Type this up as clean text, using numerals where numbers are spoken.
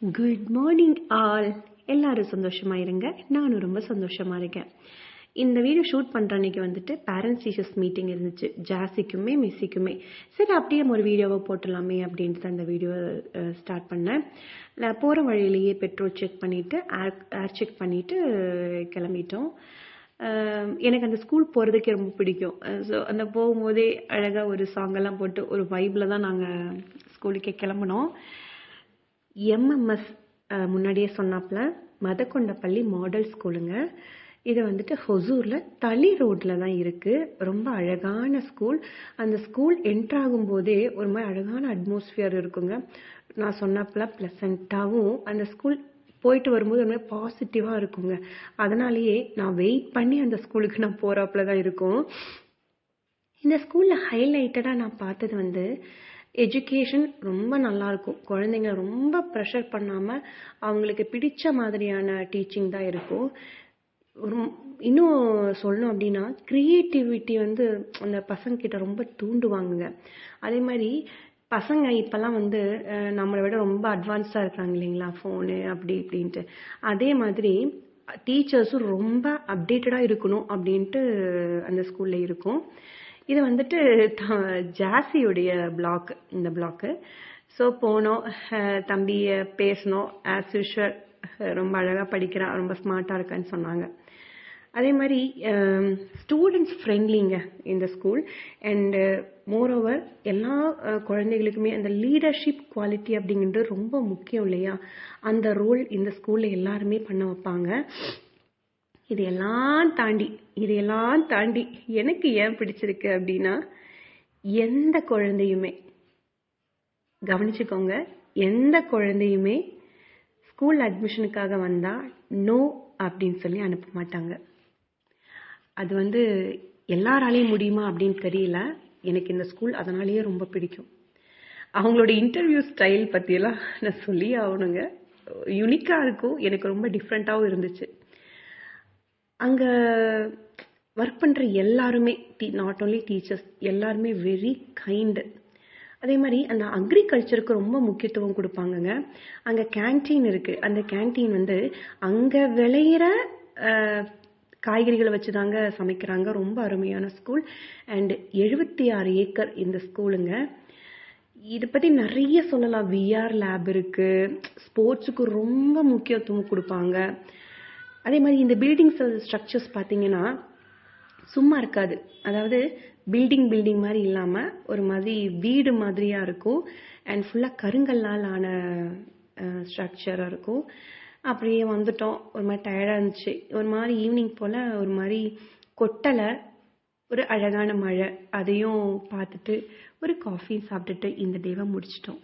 Good morning all. எல்லாரும் சந்தோஷமா இருங்க. நானும் ரொம்ப சந்தோஷமா இருக்கேன். இந்த வீடியோ ஷூட் பண்ணுற அன்னைக்கு வந்துட்டு பேரண்ட்ஸ் டீச்சர்ஸ் மீட்டிங் இருந்துச்சு, ஜாஸிக்குமே மிஸ்ஸிக்குமே. சரி, அப்படியே ஒரு வீடியோவை போட்டலாமே அப்படின்ட்டு அந்த வீடியோ ஸ்டார்ட் பண்ணேன். நான் போகிற வழியிலேயே பெட்ரோல் செக் பண்ணிவிட்டு ஏர் செக் பண்ணிவிட்டு கிளம்பிட்டோம். எனக்கு அந்த ஸ்கூல் போகிறதுக்கே ரொம்ப பிடிக்கும். ஸோ அந்த போகும்போதே அழகாக ஒரு சாங்கெல்லாம் போட்டு ஒரு வைப்பில் தான் நாங்கள் ஸ்கூலுக்கே கிளம்பினோம். எம்எம்எஸ் முன்னாடியே சொன்னாப்புல மதக்கொண்டப்பள்ளி மாடல் ஸ்கூலுங்க. இது வந்துட்டு ஹொசூரில் தளி ரோட்டில் தான் இருக்குது. ரொம்ப அழகான ஸ்கூல். அந்த ஸ்கூல் என்ட்ராகும் போதே ஒரு மாதிரி அழகான அட்மாஸ்ஃபியர் இருக்குங்க. நான் சொன்னாப்புல ப்ளசண்ட்டாகவும் அந்த ஸ்கூல் போயிட்டு வரும்போது ஒரு மாதிரி பாசிட்டிவாக இருக்குங்க. அதனாலேயே நான் வெயிட் பண்ணி அந்த ஸ்கூலுக்கு நான் போகிறாப்புல தான் இருக்கும். இந்த ஸ்கூலில் ஹைலைட்டடாக நான் பார்த்தது வந்து எஜுகேஷன் ரொம்ப நல்லாயிருக்கும். குழந்தைங்க ரொம்ப ப்ரெஷர் பண்ணாமல் அவங்களுக்கு பிடிச்ச மாதிரியான டீச்சிங் தான் இருக்கும். இன்னும் சொல்லணும் அப்படின்னா க்ரியேட்டிவிட்டி வந்து அந்த பசங்கக்கிட்ட ரொம்ப தூண்டுவாங்க. அதே மாதிரி பசங்க இப்போல்லாம் வந்து நம்மளை விட ரொம்ப அட்வான்ஸ்டாக இருக்காங்க இல்லைங்களா, ஃபோனு அப்படி இப்படின்ட்டு. அதே மாதிரி டீச்சர்ஸும் ரொம்ப அப்டேட்டடாக இருக்கணும் அப்படின்ட்டு அந்த ஸ்கூலில் இருக்கும். இது வந்துட்டு ஜாஸியுடைய பிளாக், இந்த பிளாக்கு. ஸோ போனோம், தம்பியை பேசினோம். ஆஸ் யூஷுவல் ரொம்ப அழகாக படிக்கிறான், ரொம்ப ஸ்மார்ட்டாக இருக்கான்னு சொன்னாங்க. அதே மாதிரி ஸ்டூடெண்ட்ஸ் ஃப்ரெண்ட்லிங்க இந்த ஸ்கூல். அண்டு மோரோவர் எல்லா குழந்தைகளுக்குமே அந்த லீடர்ஷிப் குவாலிட்டி அப்படிங்கிறது ரொம்ப முக்கியம் இல்லையா, அந்த ரோல் இந்த ஸ்கூலில் எல்லாருமே பண்ண வைப்பாங்க. இதையெல்லாம் தாண்டி எனக்கு ஏன் பிடிச்சிருக்கு அப்படின்னா, எந்த குழந்தையுமே கவனிச்சுக்கோங்க, எந்த குழந்தையுமே ஸ்கூல் அட்மிஷனுக்காக வந்தால் நோ அப்படின்னு சொல்லி அனுப்ப மாட்டாங்க. அது வந்து எல்லாராலையும் முடியுமா அப்படின்னு தெரியல. எனக்கு இந்த ஸ்கூல் அதனாலேயே ரொம்ப பிடிக்கும். அவங்களோட இன்டர்வியூ ஸ்டைல் பற்றியெல்லாம் நான் சொல்லி ஆகணுங்க. யூனிக்காக இருக்கும், எனக்கு ரொம்ப டிஃப்ரெண்ட்டாகவும் இருந்துச்சு. அங்கே ஒர்க் பண்ணுற எல்லாருமே நாட் ஓன்லி டீச்சர்ஸ், எல்லாருமே வெரி கைண்டு. அதே மாதிரி அந்த அக்ரிகல்ச்சருக்கு ரொம்ப முக்கியத்துவம் கொடுப்பாங்கங்க. அங்கே கேன்டீன் இருக்குது. அந்த கேன்டீன் வந்து அங்கே விளையிற காய்கறிகளை வச்சு தாங்க சமைக்கிறாங்க. ரொம்ப அருமையான ஸ்கூல். அண்டு 76 ஏக்கர் இந்த ஸ்கூலுங்க. இதை பற்றி நிறைய சொல்லலாம். விஆர் லேப் இருக்குது. ஸ்போர்ட்ஸுக்கு ரொம்ப முக்கியத்துவம் கொடுப்பாங்க. அதே மாதிரி இந்த பில்டிங்ஸ் ஸ்ட்ரக்சர்ஸ் பார்த்தீங்கன்னா சும்மா இருக்காது. அதாவது பில்டிங் மாதிரி இல்லாமல் ஒரு மாதிரி வீடு மாதிரியாக இருக்கும். அண்ட் ஃபுல்லாக கருங்கல்லால் ஆன ஸ்ட்ரக்சராக இருக்கும். அப்படியே வந்துட்டோம். ஒரு மாதிரி டயர்டாக இருந்துச்சு. ஒரு மாதிரி ஈவினிங் போல் ஒரு மாதிரி கொட்டலை, ஒரு அழகான மழை, அதையும் பார்த்துட்டு ஒரு காஃபி சாப்பிட்டுட்டு இந்த டேவை முடிச்சிட்டோம்.